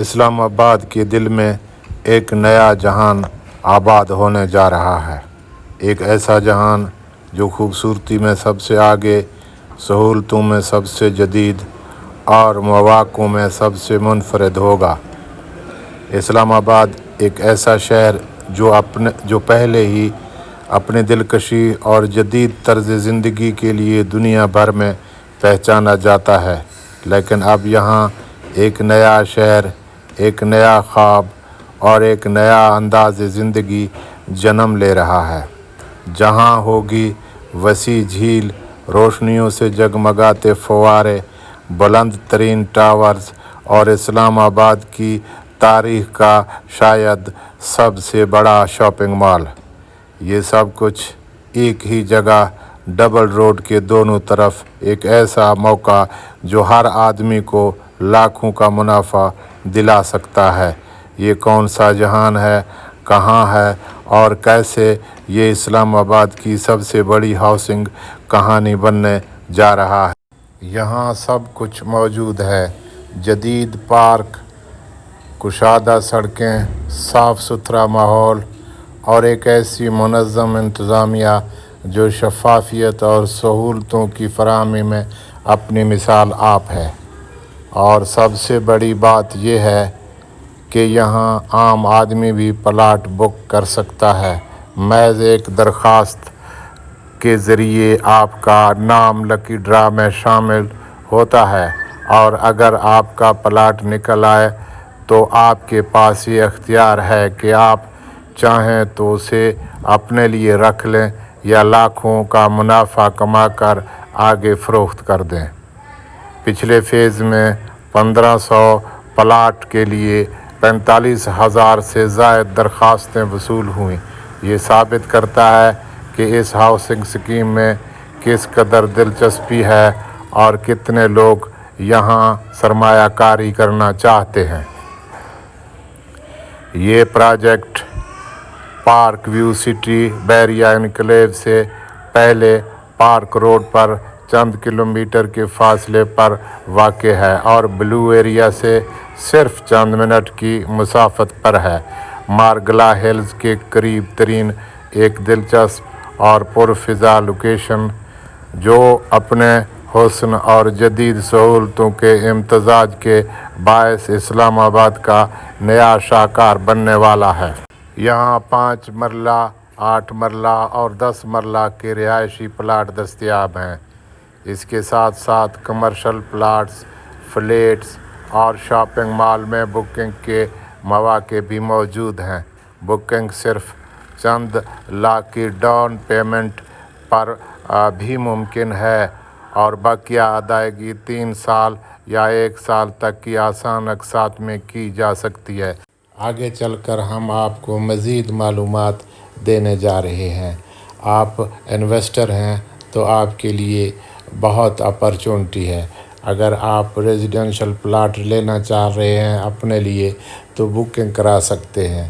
اسلام آباد کے دل میں ایک نیا جہان آباد ہونے جا رہا ہے۔ ایک ایسا جہان جو خوبصورتی میں سب سے آگے، سہولتوں میں سب سے جدید اور مواقع میں سب سے منفرد ہوگا۔ اسلام آباد ایک ایسا شہر جو پہلے ہی اپنی دلکشی اور جدید طرز زندگی کے لیے دنیا بھر میں پہچانا جاتا ہے، لیکن اب یہاں ایک نیا شہر، ایک نیا خواب اور ایک نیا انداز زندگی جنم لے رہا ہے۔ جہاں ہوگی وسیع جھیل، روشنیوں سے جگمگاتے فوارے، بلند ترین ٹاورز اور اسلام آباد کی تاریخ کا شاید سب سے بڑا شاپنگ مال۔ یہ سب کچھ ایک ہی جگہ، ڈبل روڈ کے دونوں طرف، ایک ایسا موقع جو ہر آدمی کو لاکھوں کا منافع دلا سکتا ہے۔ یہ کون سا جہان ہے، کہاں ہے اور کیسے یہ اسلام آباد کی سب سے بڑی ہاؤسنگ کہانی بننے جا رہا ہے؟ یہاں سب کچھ موجود ہے: جدید پارک، کشادہ سڑکیں، صاف ستھرا ماحول اور ایک ایسی منظم انتظامیہ جو شفافیت اور سہولتوں کی فراہمی میں اپنی مثال آپ ہے۔ اور سب سے بڑی بات یہ ہے کہ یہاں عام آدمی بھی پلاٹ بک کر سکتا ہے۔ محض ایک درخواست کے ذریعے آپ کا نام لکی ڈرا میں شامل ہوتا ہے، اور اگر آپ کا پلاٹ نکل آئے تو آپ کے پاس یہ اختیار ہے کہ آپ چاہیں تو اسے اپنے لیے رکھ لیں یا لاکھوں کا منافع کما کر آگے فروخت کر دیں۔ پچھلے فیز میں 1500 پلاٹ کے لیے 45,000 سے زائد درخواستیں وصول ہوئیں۔ یہ ثابت کرتا ہے کہ اس ہاؤسنگ اسکیم میں کس قدر دلچسپی ہے اور کتنے لوگ یہاں سرمایہ کاری کرنا چاہتے ہیں۔ یہ پروجیکٹ پارک ویو سٹی بحریہ انکلیو سے پہلے پارک روڈ پر چند کلومیٹر کے فاصلے پر واقع ہے اور بلو ایریا سے صرف چند منٹ کی مسافت پر ہے۔ مارگلا ہلز کے قریب ترین ایک دلچسپ اور پرفضا لوکیشن جو اپنے حسن اور جدید سہولتوں کے امتزاج کے باعث اسلام آباد کا نیا شاہکار بننے والا ہے۔ یہاں 5 مرلہ، 8 مرلہ اور 10 مرلہ کے رہائشی پلاٹ دستیاب ہیں۔ اس کے ساتھ ساتھ کمرشل پلاٹس، فلیٹس اور شاپنگ مال میں بکنگ کے مواقع بھی موجود ہیں۔ بکنگ صرف چند لاکھ کی ڈاؤن پیمنٹ پر بھی ممکن ہے اور بقیہ ادائیگی 3 سال یا 1 سال تک کی آسان اقساط میں کی جا سکتی ہے۔ آگے چل کر ہم آپ کو مزید معلومات دینے جا رہے ہیں۔ آپ انویسٹر ہیں تو آپ کے لیے بہت اپرچونٹی ہے۔ اگر آپ ریزیڈنشل پلاٹ لینا چاہ رہے ہیں اپنے لیے تو بکنگ کرا سکتے ہیں۔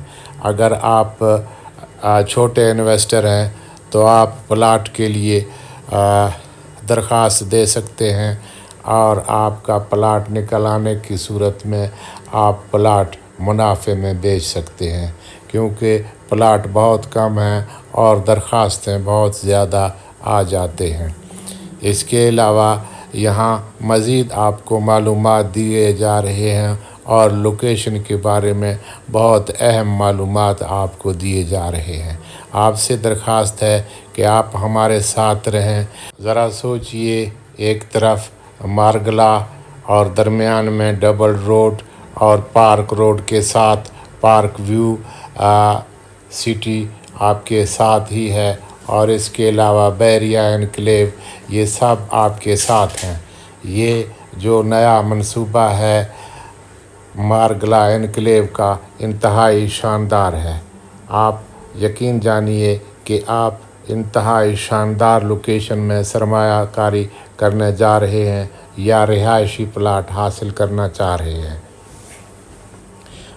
اگر آپ چھوٹے انویسٹر ہیں تو آپ پلاٹ کے لیے درخواست دے سکتے ہیں اور آپ کا پلاٹ نکل آنے کی صورت میں آپ پلاٹ منافع میں بیچ سکتے ہیں، کیونکہ پلاٹ بہت کم ہیں اور درخواستیں بہت زیادہ آ جاتے ہیں۔ اس کے علاوہ یہاں مزید آپ کو معلومات دیے جا رہے ہیں اور لوکیشن کے بارے میں بہت اہم معلومات آپ کو دیے جا رہے ہیں۔ آپ سے درخواست ہے کہ آپ ہمارے ساتھ رہیں۔ ذرا سوچئے، ایک طرف مارگلا اور درمیان میں ڈبل روڈ اور پارک روڈ کے ساتھ پارک ویو سٹی آپ کے ساتھ ہی ہے، اور اس کے علاوہ بحریہ انکلیو، یہ سب آپ کے ساتھ ہیں۔ یہ جو نیا منصوبہ ہے مارگلا انکلیو کا، انتہائی شاندار ہے۔ آپ یقین جانیے کہ آپ انتہائی شاندار لوکیشن میں سرمایہ کاری کرنے جا رہے ہیں یا رہائشی پلاٹ حاصل کرنا چاہ رہے ہیں۔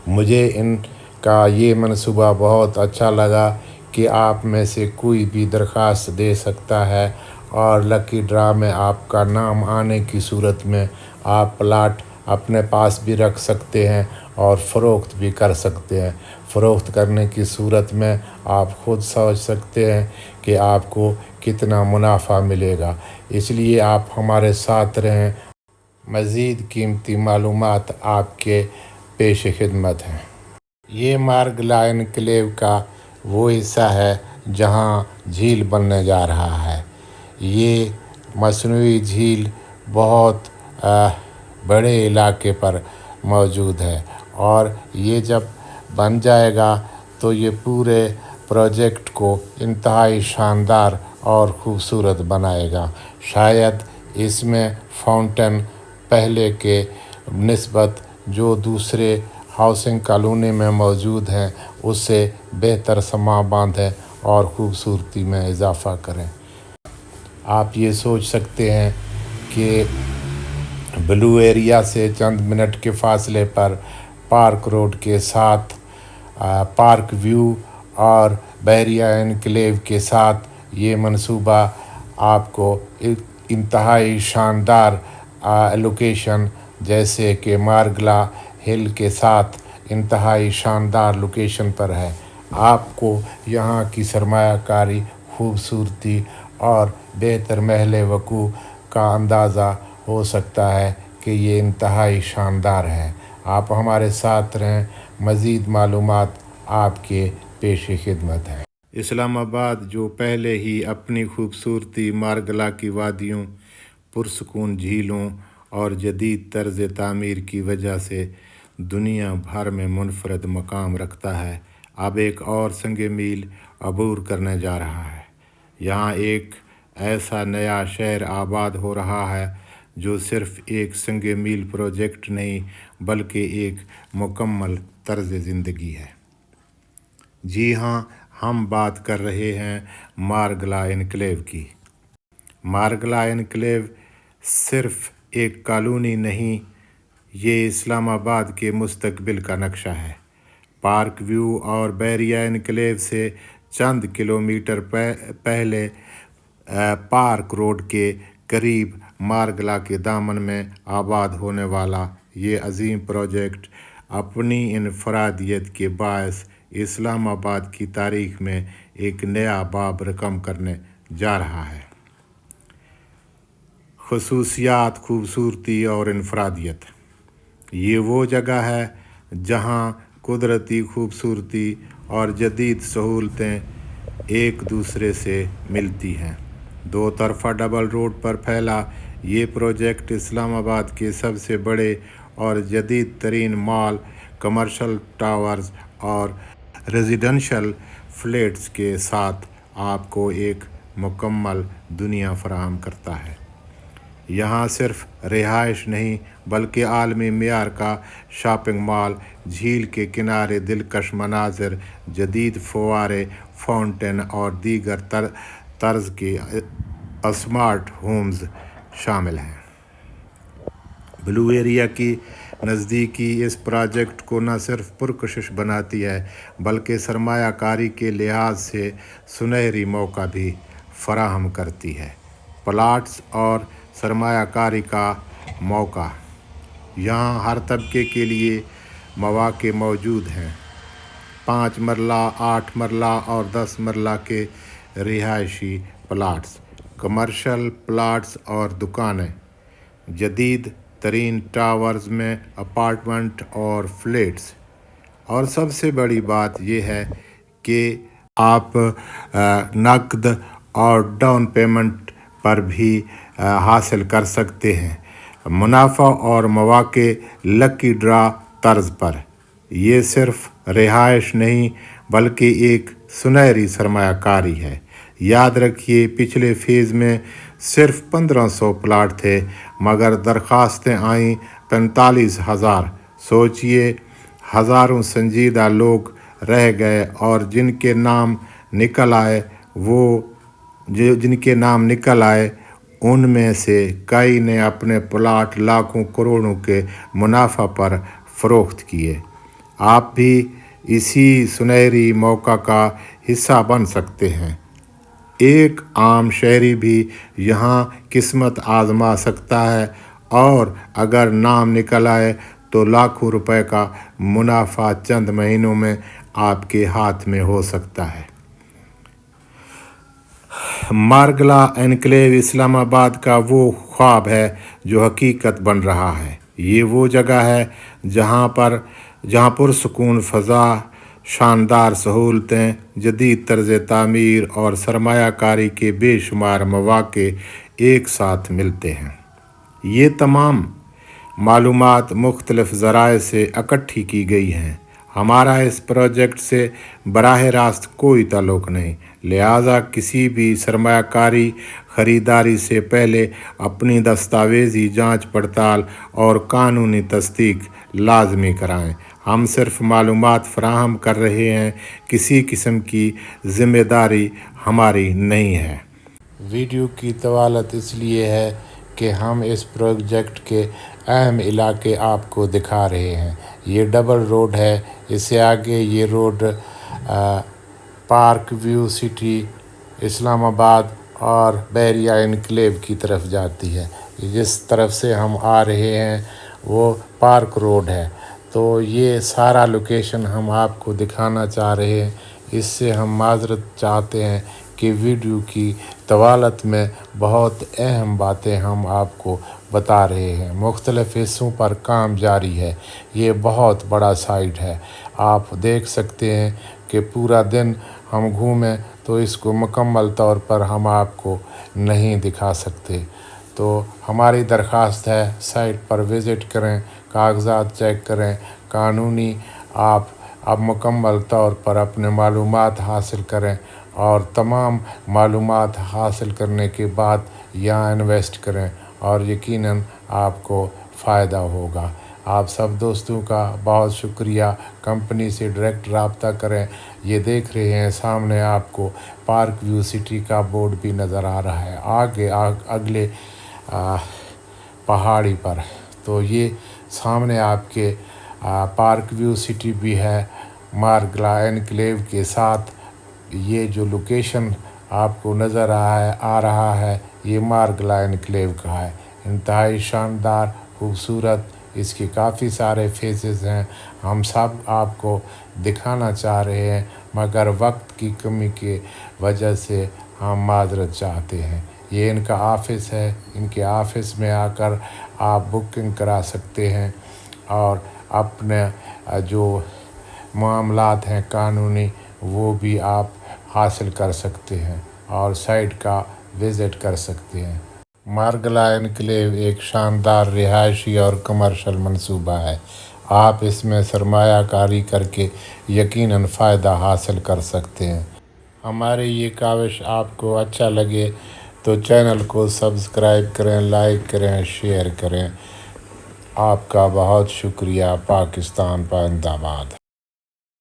مجھے ان کا یہ منصوبہ بہت اچھا لگا کہ آپ میں سے کوئی بھی درخواست دے سکتا ہے اور لکی ڈرا میں آپ کا نام آنے کی صورت میں آپ پلاٹ اپنے پاس بھی رکھ سکتے ہیں اور فروخت بھی کر سکتے ہیں۔ فروخت کرنے کی صورت میں آپ خود سوچ سکتے ہیں کہ آپ کو کتنا منافع ملے گا۔ اس لیے آپ ہمارے ساتھ رہیں، مزید قیمتی معلومات آپ کے پیش خدمت ہیں۔ یہ مارگلا انکلیو کا وہ حصہ ہے جہاں جھیل بننے جا رہا ہے۔ یہ مصنوعی جھیل بہت بڑے علاقے پر موجود ہے اور یہ جب بن جائے گا تو یہ پورے پروجیکٹ کو انتہائی شاندار اور خوبصورت بنائے گا۔ شاید اس میں فاؤنٹین پہلے کے نسبت جو دوسرے ہاؤسنگ کالونی میں موجود ہیں اس سے بہتر سماں باندھیں اور خوبصورتی میں اضافہ کریں۔ آپ یہ سوچ سکتے ہیں کہ بلو ایریا سے چند منٹ کے فاصلے پر پارک روڈ کے ساتھ پارک ویو اور بحریہ انکلیو کے ساتھ یہ منصوبہ آپ کو انتہائی شاندار لوکیشن جیسے کہ مارگلا ہل کے ساتھ انتہائی شاندار لوکیشن پر ہے۔ آپ کو یہاں کی سرمایہ کاری، خوبصورتی اور بہتر محل وقوع کا اندازہ ہو سکتا ہے کہ یہ انتہائی شاندار ہے۔ آپ ہمارے ساتھ رہیں، مزید معلومات آپ کے پیش خدمت ہیں۔ اسلام آباد جو پہلے ہی اپنی خوبصورتی، مارگلا کی وادیوں، پرسکون جھیلوں اور جدید طرز تعمیر کی وجہ سے دنیا بھر میں منفرد مقام رکھتا ہے، اب ایک اور سنگ میل عبور کرنے جا رہا ہے۔ یہاں ایک ایسا نیا شہر آباد ہو رہا ہے جو صرف ایک سنگ میل پروجیکٹ نہیں بلکہ ایک مکمل طرز زندگی ہے۔ جی ہاں، ہم بات کر رہے ہیں مارگلا انکلیو کی۔ مارگلا انکلیو صرف ایک کالونی نہیں، یہ اسلام آباد کے مستقبل کا نقشہ ہے۔ پارک ویو اور بحریہ انکلیو سے چند کلومیٹر پہلے پارک روڈ کے قریب مارگلا کے دامن میں آباد ہونے والا یہ عظیم پروجیکٹ اپنی انفرادیت کے باعث اسلام آباد کی تاریخ میں ایک نیا باب رقم کرنے جا رہا ہے۔ خصوصیات، خوبصورتی اور انفرادیت۔ یہ وہ جگہ ہے جہاں قدرتی خوبصورتی اور جدید سہولتیں ایک دوسرے سے ملتی ہیں۔ دو طرفہ ڈبل روڈ پر پھیلا یہ پروجیکٹ اسلام آباد کے سب سے بڑے اور جدید ترین مال، کمرشل ٹاورز اور ریزیڈنشل فلیٹس کے ساتھ آپ کو ایک مکمل دنیا فراہم کرتا ہے۔ یہاں صرف رہائش نہیں بلکہ عالمی معیار کا شاپنگ مال، جھیل کے کنارے دلکش مناظر، جدید فوارے، فاؤنٹین اور دیگر طرز کے اسمارٹ ہومز شامل ہیں۔ بلو ایریا کی نزدیکی اس پروجیکٹ کو نہ صرف پرکشش بناتی ہے بلکہ سرمایہ کاری کے لحاظ سے سنہری موقع بھی فراہم کرتی ہے۔ پلاٹس اور سرمایہ کاری کا موقع۔ یہاں ہر طبقے کے لیے مواقع موجود ہیں۔ 5 مرلہ، 8 مرلہ اور 10 مرلہ کے رہائشی پلاٹس، کمرشل پلاٹس اور دکانیں، جدید ترین ٹاورز میں اپارٹمنٹ اور فلیٹس، اور سب سے بڑی بات یہ ہے کہ آپ نقد اور ڈاؤن پیمنٹ پر بھی حاصل کر سکتے ہیں۔ منافع اور مواقع لکی ڈرا طرز پر۔ یہ صرف رہائش نہیں بلکہ ایک سنہری سرمایہ کاری ہے۔ یاد رکھیے، پچھلے فیز میں صرف 1500 پلاٹ تھے مگر درخواستیں آئیں 45,000۔ سوچئے، ہزاروں سنجیدہ لوگ رہ گئے اور جن کے نام نکل آئے ان میں سے کئی نے اپنے پلاٹ لاکھوں کروڑوں کے منافع پر فروخت کیے۔ آپ بھی اسی سنہری موقع کا حصہ بن سکتے ہیں۔ ایک عام شہری بھی یہاں قسمت آزما سکتا ہے اور اگر نام نکل آئے تو لاکھوں روپے کا منافع چند مہینوں میں آپ کے ہاتھ میں ہو سکتا ہے۔ مارگلا انکلیو اسلام آباد کا وہ خواب ہے جو حقیقت بن رہا ہے۔ یہ وہ جگہ ہے جہاں پرسکون فضا، شاندار سہولتیں، جدید طرز تعمیر اور سرمایہ کاری کے بے شمار مواقع ایک ساتھ ملتے ہیں۔ یہ تمام معلومات مختلف ذرائع سے اکٹھی کی گئی ہیں۔ ہمارا اس پروجیکٹ سے براہ راست کوئی تعلق نہیں، لہٰذا کسی بھی سرمایہ کاری خریداری سے پہلے اپنی دستاویزی جانچ پڑتال اور قانونی تصدیق لازمی کرائیں۔ ہم صرف معلومات فراہم کر رہے ہیں، کسی قسم کی ذمہ داری ہماری نہیں ہے۔ ویڈیو کی طوالت اس لیے ہے کہ ہم اس پروجیکٹ کے اہم علاقے آپ کو دکھا رہے ہیں۔ یہ ڈبل روڈ ہے، اس سے آگے یہ روڈ پارک ویو سٹی اسلام آباد اور بحریہ انکلیو کی طرف جاتی ہے۔ جس طرف سے ہم آ رہے ہیں وہ پارک روڈ ہے، تو یہ سارا لوکیشن ہم آپ کو دکھانا چاہ رہے ہیں۔ اس سے ہم معذرت چاہتے ہیں کہ ویڈیو کی طوالت میں بہت اہم باتیں ہم آپ کو بتا رہے ہیں۔ مختلف حصوں پر کام جاری ہے۔ یہ بہت بڑا سائٹ ہے۔ آپ دیکھ سکتے ہیں کہ پورا دن ہم گھومیں تو اس کو مکمل طور پر ہم آپ کو نہیں دکھا سکتے۔ تو ہماری درخواست ہے سائٹ پر وزٹ کریں، کاغذات چیک کریں، قانونی آپ اب مکمل طور پر اپنے معلومات حاصل کریں اور تمام معلومات حاصل کرنے کے بعد یہاں انویسٹ کریں اور یقیناً آپ کو فائدہ ہوگا۔ آپ سب دوستوں کا بہت شکریہ۔ کمپنی سے ڈائریکٹ رابطہ کریں۔ یہ دیکھ رہے ہیں سامنے آپ کو پارک ویو سٹی کا بورڈ بھی نظر آ رہا ہے آگے اگلے پہاڑی پر۔ تو یہ سامنے آپ کے پارک ویو سٹی بھی ہے مارگلا انکلیو کے ساتھ۔ یہ جو لوکیشن آپ کو نظر آ رہا ہے یہ مارگلا انکلیو کا ہے۔ انتہائی شاندار، خوبصورت، اس کے کافی سارے فیسز ہیں۔ ہم سب آپ کو دکھانا چاہ رہے ہیں مگر وقت کی کمی کی وجہ سے ہم معذرت چاہتے ہیں۔ یہ ان کا آفس ہے، ان کے آفس میں آ کر آپ بکنگ کرا سکتے ہیں اور اپنے جو معاملات ہیں قانونی وہ بھی آپ حاصل کر سکتے ہیں اور سائٹ کا وزٹ کر سکتے ہیں۔ مارگلا انکلیو ایک شاندار رہائشی اور کمرشل منصوبہ ہے۔ آپ اس میں سرمایہ کاری کر کے یقیناً فائدہ حاصل کر سکتے ہیں۔ ہماری یہ کاوش آپ کو اچھا لگے تو چینل کو سبسکرائب کریں، لائک کریں، شیئر کریں۔ آپ کا بہت شکریہ۔ پاکستان زندہ باد۔